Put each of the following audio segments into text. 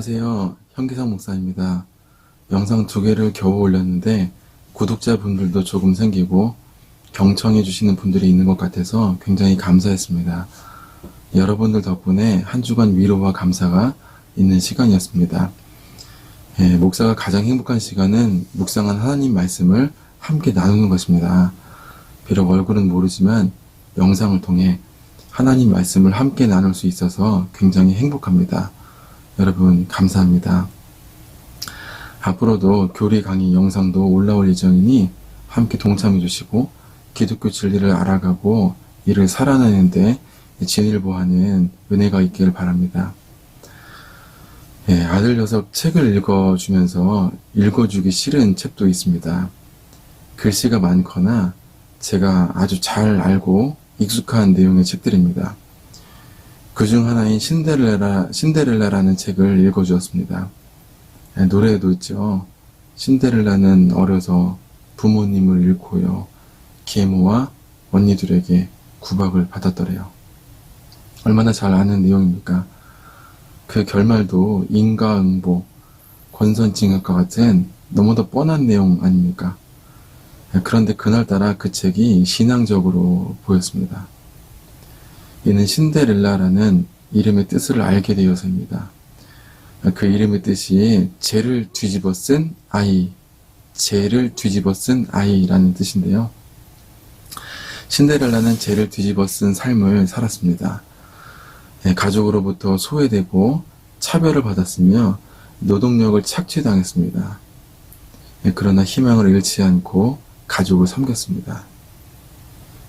안녕하세요. 현기상 목사입니다. 영상 2개를 겨우 올렸는데 구독자분들도 조금 생기고 경청해 주시는 분들이 있는 것 같아서 굉장히 감사했습니다. 여러분들 덕분에 한 주간 위로와 감사가 있는 시간이었습니다. 목사가 가장 행복한 시간은 묵상한 하나님 말씀을 함께 나누는 것입니다. 비록 얼굴은 모르지만 영상을 통해 하나님 말씀을 함께 나눌 수 있어서 굉장히 행복합니다. 여러분 감사합니다. 앞으로도 교리 강의 영상도 올라올 예정이니 함께 동참해 주시고 기독교 진리를 알아가고 이를 살아내는데 진일보하는 은혜가 있기를 바랍니다. 아들 녀석 책을 읽어주면서 읽어주기 싫은 책도 있습니다. 글씨가 많거나 제가 아주 잘 알고 익숙한 내용의 책들입니다. 그 중 하나인 신데렐라라는 책을 읽어주었습니다. 노래에도 있죠. 신데렐라는 어려서 부모님을 잃고요. 계모와 언니들에게 구박을 받았더래요. 얼마나 잘 아는 내용입니까? 그 결말도 인과응보, 권선징악과 같은 너무도 뻔한 내용 아닙니까? 그런데 그날따라 그 책이 신앙적으로 보였습니다. 이는 신데렐라라는 이름의 뜻을 알게 되어서입니다. 그 이름의 뜻이 죄를 뒤집어 쓴 아이, 죄를 뒤집어 쓴 아이라는 뜻인데요. 신데렐라는 죄를 뒤집어 쓴 삶을 살았습니다. 가족으로부터 소외되고 차별을 받았으며 노동력을 착취당했습니다. 그러나 희망을 잃지 않고 가족을 섬겼습니다.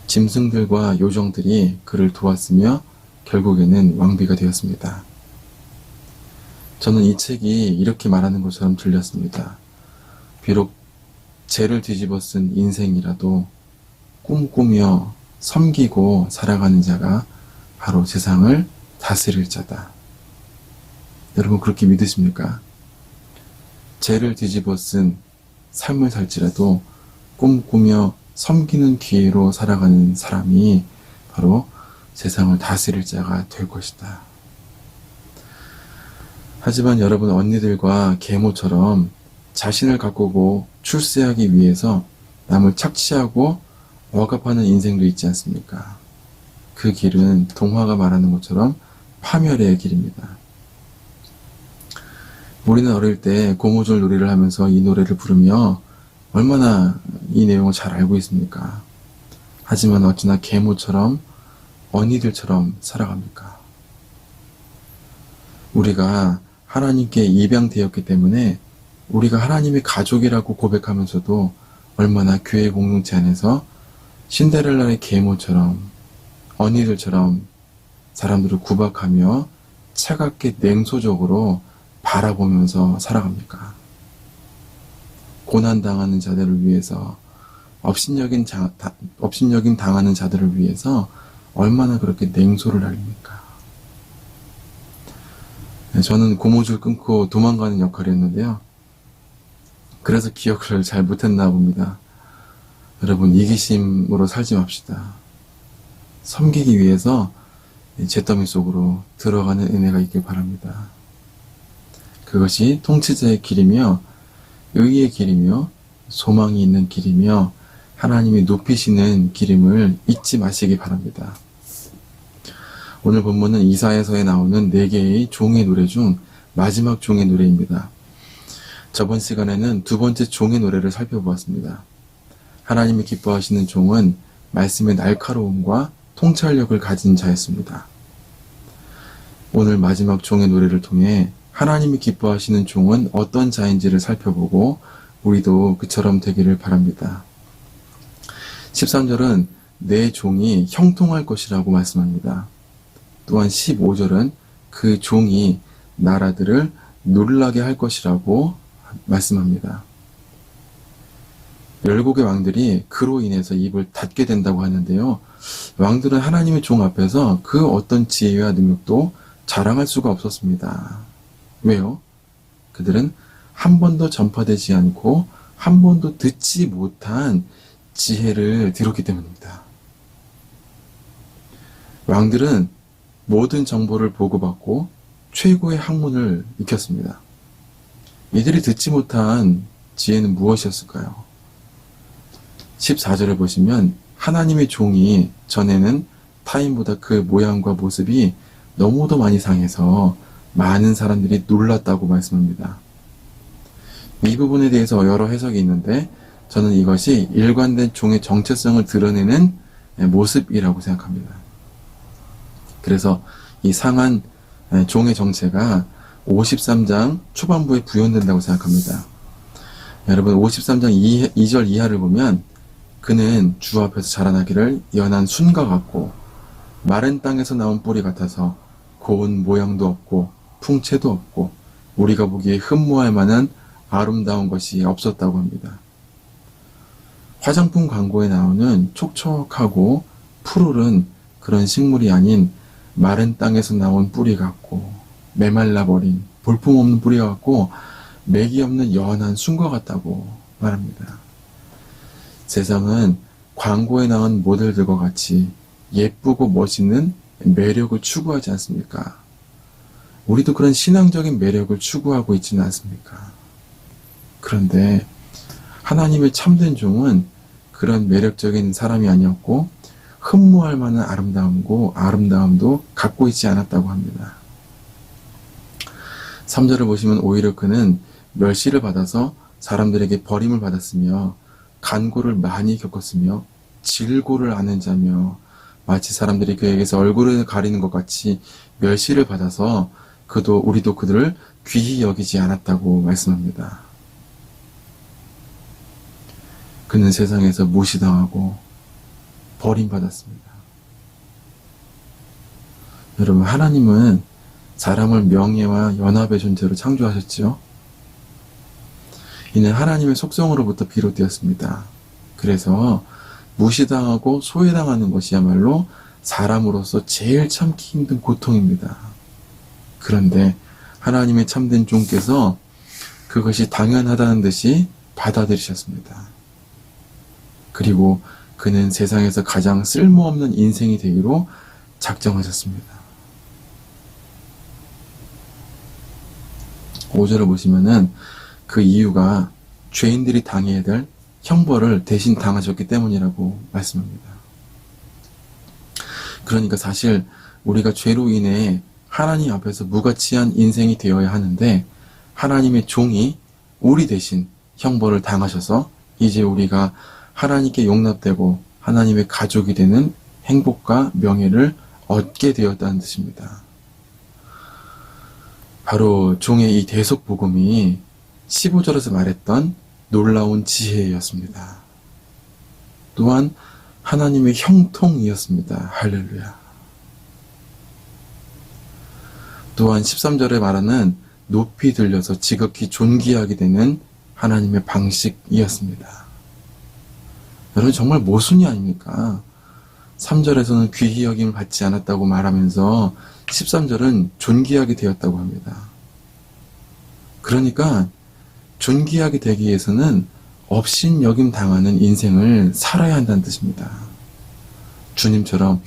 짐승들과 요정들이 그를 도왔으며 결국에는 왕비가 되었습니다. 저는 이 책이 이렇게 말하는 것처럼 들렸습니다. 비록 죄를 뒤집어 쓴 인생이라도 꿈꾸며 섬기고 살아가는 자가 바로 세상을 다스릴 자다. 여러분 그렇게 믿으십니까? 죄를 뒤집어 쓴 삶을 살지라도 꿈꾸며 섬기는 기회로 살아가는 사람이 바로 세상을 다스릴 자가 될 것이다. 하지만 여러분 언니들과 계모처럼 자신을 가꾸고 출세하기 위해서 남을 착취하고 억압하는 인생도 있지 않습니까? 그 길은 동화가 말하는 것처럼 파멸의 길입니다. 우리는 어릴 때 고무줄 놀이를 하면서 이 노래를 부르며 얼마나 이 내용을 잘 알고 있습니까? 하지만 어찌나 계모처럼 언니들처럼 살아갑니까? 우리가 하나님께 입양되었기 때문에 우리가 하나님의 가족이라고 고백하면서도 얼마나 교회 공동체 안에서 신데렐라의 계모처럼 언니들처럼 사람들을 구박하며 차갑게 냉소적으로 바라보면서 살아갑니까? 고난당하는 자들을 위해서 업신여긴 당하는 자들을 위해서 얼마나 그렇게 냉소를 날립니까? 저는 고무줄 끊고 도망가는 역할이었는데요. 그래서 기억을 잘 못했나 봅니다. 여러분 이기심으로 살지 맙시다. 섬기기 위해서 잿더미 속으로 들어가는 은혜가 있길 바랍니다. 그것이 통치자의 길이며 의의 길이며 소망이 있는 길이며 하나님이 높이시는 길임을 잊지 마시기 바랍니다. 오늘 본문은 이사야서에 나오는 4개의 종의 노래 중 마지막 종의 노래입니다. 저번 시간에는 2번째 종의 노래를 살펴보았습니다. 하나님이 기뻐하시는 종은 말씀의 날카로움과 통찰력을 가진 자였습니다. 오늘 마지막 종의 노래를 통해 하나님이 기뻐하시는 종은 어떤 자인지를 살펴보고 우리도 그처럼 되기를 바랍니다. 13절은 내 종이 형통할 것이라고 말씀합니다. 또한 15절은 그 종이 나라들을 놀라게 할 것이라고 말씀합니다. 17의 왕들이 그로 인해서 입을 닫게 된다고 하는데요. 왕들은 하나님의 종 앞에서 그 어떤 지혜와 능력도 자랑할 수가 없었습니다. 왜요? 그들은 한 번도 전파되지 않고 한 번도 듣지 못한 지혜를 들었기 때문입니다. 왕들은 모든 정보를 보고받고 최고의 학문을 익혔습니다. 이들이 듣지 못한 지혜는 무엇이었을까요? 14절을 보시면 하나님의 종이 전에는 타인보다 그 모양과 모습이 너무도 많이 상해서 많은 사람들이 놀랐다고 말씀합니다. 이 부분에 대해서 여러 해석이 있는데 저는 이것이 일관된 종의 정체성을 드러내는 모습이라고 생각합니다. 그래서 이 상한 종의 정체가 53장 초반부에 구현된다고 생각합니다. 여러분 53장 2절 이하를 보면 그는 주 앞에서 자라나기를 연한 순과 같고 마른 땅에서 나온 뿌리 같아서 고운 모양도 없고 풍채도 없고 우리가 보기에 흠모할 만한 아름다운 것이 없었다고 합니다. 화장품 광고에 나오는 촉촉하고 푸르른 그런 식물이 아닌 마른 땅에서 나온 뿌리 같고 메말라버린 볼품없는 뿌리 같고 맥이 없는 연한 순과 같다고 말합니다. 세상은 광고에 나온 모델들과 같이 예쁘고 멋있는 매력을 추구하지 않습니까? 우리도 그런 신앙적인 매력을 추구하고 있지는 않습니까? 그런데 하나님의 참된 종은 그런 매력적인 사람이 아니었고 흠모할 만한 아름다움도 갖고 있지 않았다고 합니다. 3절을 보시면 오히려 그는 멸시를 받아서 사람들에게 버림을 받았으며 간고를 많이 겪었으며 질고를 아는 자며 마치 사람들이 그에게서 얼굴을 가리는 것 같이 멸시를 받아서 우리도 그들을 귀히 여기지 않았다고 말씀합니다. 그는 세상에서 무시당하고 버림받았습니다. 여러분, 하나님은 사람을 명예와 연합의 존재로 창조하셨죠. 이는 하나님의 속성으로부터 비롯되었습니다. 그래서 무시당하고 소외당하는 것이야말로 사람으로서 제일 참기 힘든 고통입니다. 그런데 하나님의 참된 종께서 그것이 당연하다는 듯이 받아들이셨습니다. 그리고 그는 세상에서 가장 쓸모없는 인생이 되기로 작정하셨습니다. 5절을 보시면은 그 이유가 죄인들이 당해야 될 형벌을 대신 당하셨기 때문이라고 말씀합니다. 그러니까 사실 우리가 죄로 인해 하나님 앞에서 무가치한 인생이 되어야 하는데 하나님의 종이 우리 대신 형벌을 당하셔서 이제 우리가 하나님께 용납되고 하나님의 가족이 되는 행복과 명예를 얻게 되었다는 뜻입니다. 바로 종의 이 대속복음이 15절에서 말했던 놀라운 지혜였습니다. 또한 하나님의 형통이었습니다. 할렐루야. 또한 13절에 말하는 높이 들려서 지극히 존귀하게 되는 하나님의 방식이었습니다. 여러분 정말 모순이 아닙니까? 3절에서는 귀히 여김을 받지 않았다고 말하면서 13절은 존귀하게 되었다고 합니다. 그러니까 존귀하게 되기 위해서는 업신여김 당하는 인생을 살아야 한다는 뜻입니다. 주님처럼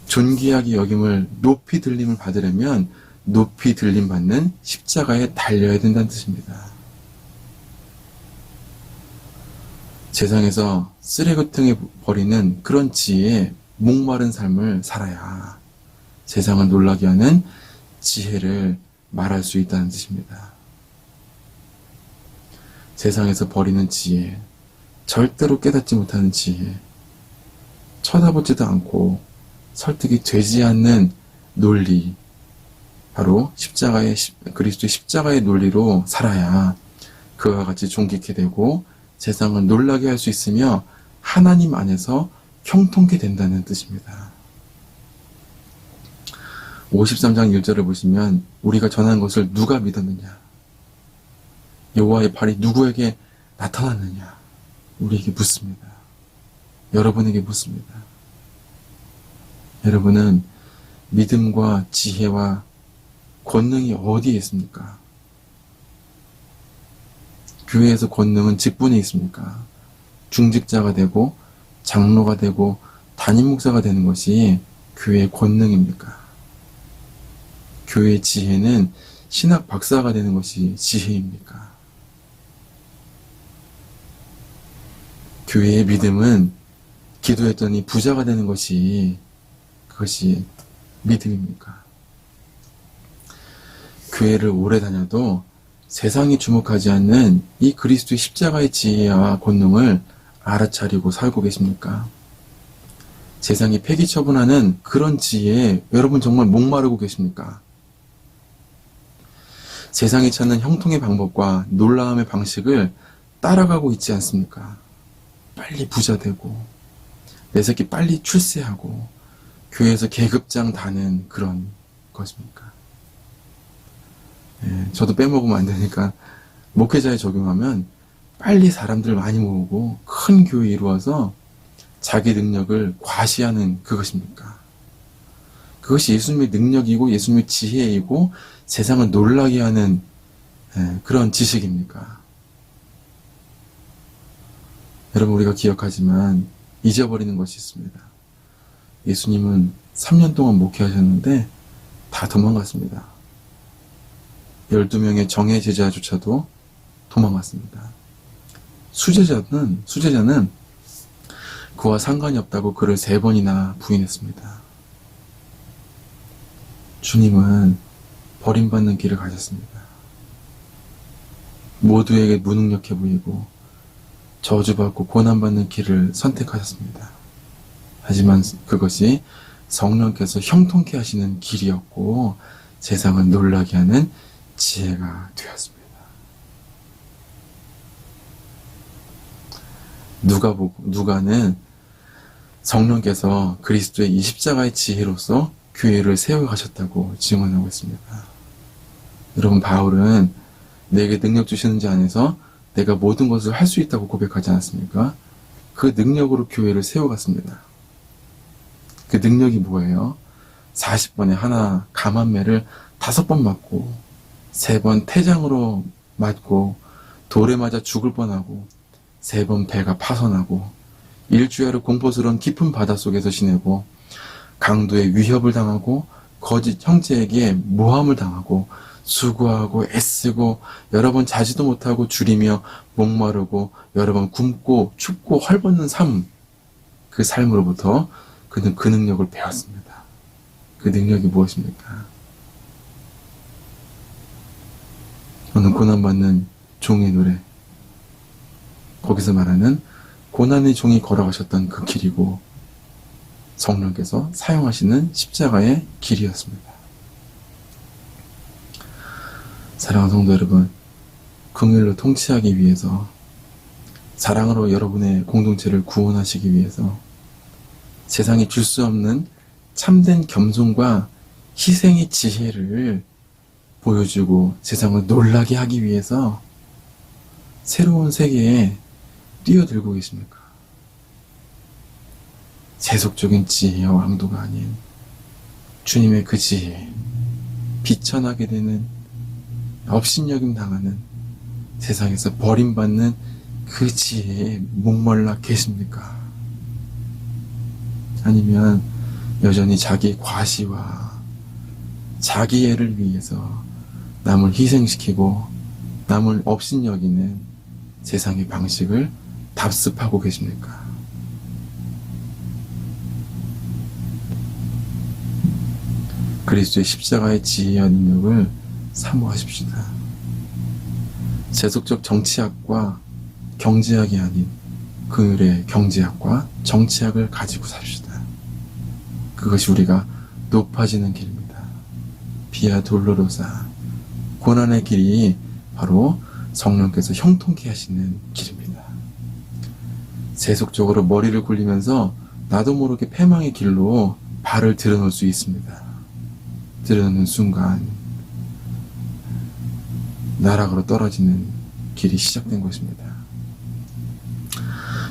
존귀하게 여김을 높이 들림을 받으려면 높이 들림 받는 십자가에 달려야 된다는 뜻입니다. 세상에서 쓰레기통에 버리는 그런 지혜에 목마른 삶을 살아야 세상을 놀라게 하는 지혜를 말할 수 있다는 뜻입니다. 세상에서 버리는 지혜, 절대로 깨닫지 못하는 지혜, 쳐다보지도 않고 설득이 되지 않는 논리, 바로 그리스도의 십자가의 논리로 살아야 그와 같이 존귀케 되고 세상을 놀라게 할 수 있으며 하나님 안에서 형통케 된다는 뜻입니다. 53장 1절을 보시면 우리가 전한 것을 누가 믿었느냐? 여호와의 팔이 누구에게 나타났느냐? 우리에게 묻습니다. 여러분에게 묻습니다. 여러분은 믿음과 지혜와 권능이 어디에 있습니까? 교회에서 권능은 직분에 있습니까? 중직자가 되고 장로가 되고 담임 목사가 되는 것이 교회의 권능입니까? 교회의 지혜는 신학 박사가 되는 것이 지혜입니까? 교회의 믿음은 기도했더니 부자가 되는 것이 그것이 믿음입니까? 교회를 오래 다녀도 세상이 주목하지 않는 이 그리스도의 십자가의 지혜와 권능을 알아차리고 살고 계십니까? 세상이 폐기 처분하는 그런 지혜에 여러분 정말 목마르고 계십니까? 세상이 찾는 형통의 방법과 놀라움의 방식을 따라가고 있지 않습니까? 빨리 부자 되고 내 새끼 빨리 출세하고 교회에서 계급장 다는 그런 것입니까? 저도 빼먹으면 안 되니까 목회자에 적용하면 빨리 사람들 많이 모으고 큰 교회 이루어서 자기 능력을 과시하는 그것입니까? 그것이 예수님의 능력이고 예수님의 지혜이고 세상을 놀라게 하는 그런 지식입니까? 여러분, 우리가 기억하지만 잊어버리는 것이 있습니다. 예수님은 3년 동안 목회하셨는데 다 도망갔습니다. 12명의 정예 제자조차도 도망갔습니다. 수제자는 그와 상관이 없다고 그를 3번이나 부인했습니다. 주님은 버림받는 길을 가셨습니다. 모두에게 무능력해 보이고 저주받고 고난받는 길을 선택하셨습니다. 하지만 그것이 성령께서 형통케 하시는 길이었고 세상을 놀라게 하는 지혜가 되었습니다. 누가는 성령께서 그리스도의 이 십자가의 지혜로서 교회를 세워가셨다고 증언하고 있습니다. 여러분, 바울은 내게 능력 주시는 자 안에서 내가 모든 것을 할 수 있다고 고백하지 않았습니까? 그 능력으로 교회를 세워갔습니다. 그 능력이 뭐예요? 40번에 하나 감한매를 5번 맞고 3번 태장으로 맞고 돌에 맞아 죽을 뻔하고 3번 배가 파손하고 일주일을 공포스러운 깊은 바닷속에서 지내고 강도의 위협을 당하고 거짓 형제에게 모함을 당하고 수고하고 애쓰고 여러 번 자지도 못하고 줄이며 목마르고 여러 번 굶고 춥고 헐벗는 삶, 그 삶으로부터 그는 그 능력을 배웠습니다. 그 능력이 무엇입니까? 오늘 고난받는 종의 노래, 거기서 말하는 고난의 종이 걸어가셨던 그 길이고 성령께서 사용하시는 십자가의 길이었습니다. 사랑하는 성도 여러분, 긍휼로 통치하기 위해서, 사랑으로 여러분의 공동체를 구원하시기 위해서 세상이 줄 수 없는 참된 겸손과 희생의 지혜를 보여주고 세상을 놀라게 하기 위해서 새로운 세계에 뛰어들고 계십니까? 세속적인 지혜의 왕도가 아닌 주님의 그 지혜, 비천하게 되는, 업신여김 당하는 세상에서 버림받는 그 지혜에 목말라 계십니까? 아니면 여전히 자기 과시와 자기애를 위해서 남을 희생시키고 남을 업신여기는 세상의 방식을 답습하고 계십니까? 그리스도의 십자가의 지혜와 능력을 사모하십시다. 세속적 정치학과 경제학이 아닌 긍휼의 경제학과 정치학을 가지고 삽시다. 그것이 우리가 높아지는 길입니다. 비아 돌로로사, 고난의 길이 바로 성령께서 형통케 하시는 길입니다. 세속적으로 머리를 굴리면서 나도 모르게 패망의 길로 발을 들여놓을 수 있습니다. 들여놓는 순간 나락으로 떨어지는 길이 시작된 것입니다.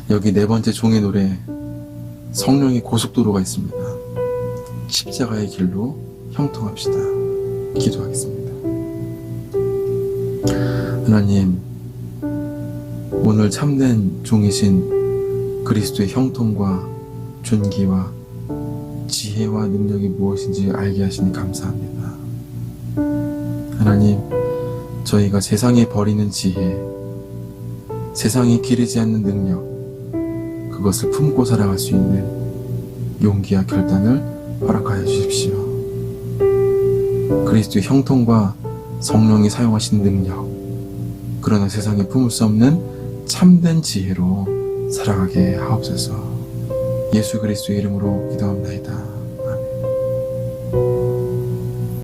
여기 4번째 종의 노래, 성령의 고속도로가 있습니다. 십자가의 길로 형통합시다. 기도하겠습니다. 하나님, 오늘 참된 종이신 그리스도의 형통과 존귀와 지혜와 능력이 무엇인지 알게 하시니 감사합니다. 하나님, 저희가 세상에 버리는 지혜, 세상에 기르지 않는 능력, 그것을 품고 살아갈 수 있는 용기와 결단을 허락하여 주십시오. 그리스도의 형통과 성령이 사용하신 능력, 그러나 세상에 품을 수 없는 참된 지혜로 살아가게 하옵소서. 예수 그리스도의 이름으로 기도합나이다.